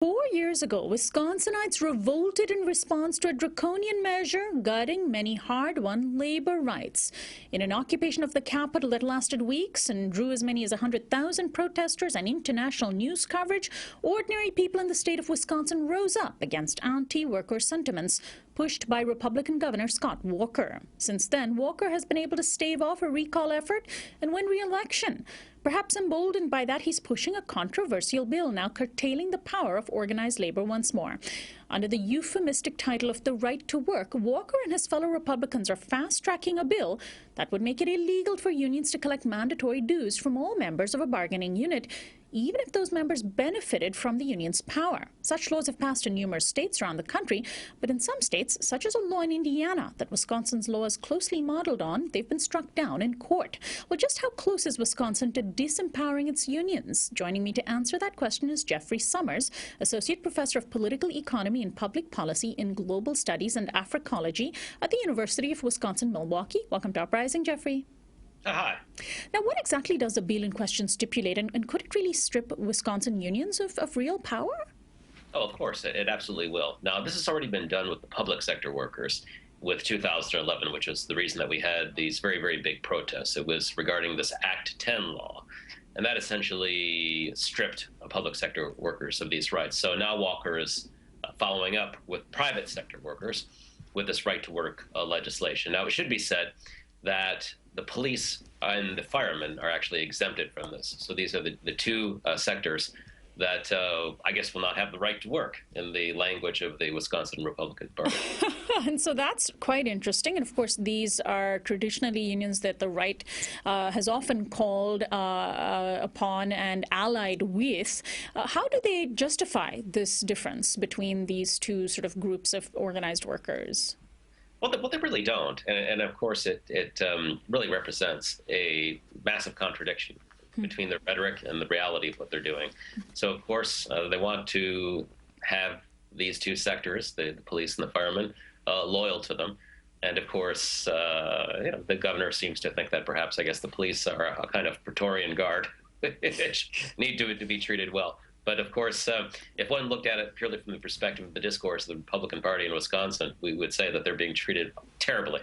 4 years ago, Wisconsinites revolted in response to a draconian measure gutting many hard-won labor rights. In an occupation of the capital that lasted weeks and drew as many as 100,000 protesters and international news coverage, ordinary people in the state of Wisconsin rose up against anti-worker sentiments pushed by Republican Governor Scott Walker. Since then, Walker has been able to stave off a recall effort and win re-election. Perhaps emboldened by that, he's pushing a controversial bill now curtailing the power of organized labor once more. Under the euphemistic title of the right to work, Walker and his fellow Republicans are fast-tracking a bill that would make it illegal for unions to collect mandatory dues from all members of a bargaining unit, even if those members benefited from the union's power. Such laws have passed in numerous states around the country, but in some states, such as a law in Indiana that Wisconsin's law is closely modeled on, they've been struck down in court. Well, just how close is Wisconsin to disempowering its unions? Joining me to answer that question is Jeffrey Sommers, Associate Professor of Political Economy and Public Policy in Global Studies and Africology at the University of Wisconsin-Milwaukee. Welcome to Uprising, Jeffrey. Hi. Now, what exactly does the bill in question stipulate, and could it really strip Wisconsin unions of real power? Oh, of course, it absolutely will. Now, this has already been done with the public sector workers with 2011, which is the reason that we had these very, very big protests. It was regarding this Act 10 law, and that essentially stripped public sector workers of these rights. So now Walker is following up with private sector workers with this right to work legislation. Now, it should be said that the police and the firemen are actually exempted from this. So these are the two sectors that I guess will not have the right to work in the language of the Wisconsin Republican Party. And so that's quite interesting. And of course, these are traditionally unions that the right has often called upon and allied with. How do they justify this difference between these two sort of groups of organized workers? Well, they really don't. And of course, it really represents a massive contradiction between the rhetoric and the reality of what they're doing. So, of course, they want to have these two sectors, the police and the firemen, loyal to them. And, of course, the governor seems to think that perhaps, I guess, the police are a kind of Praetorian guard, which need to be treated well. But of course, if one looked at it purely from the perspective of the discourse of the Republican Party in Wisconsin, we would say that they're being treated terribly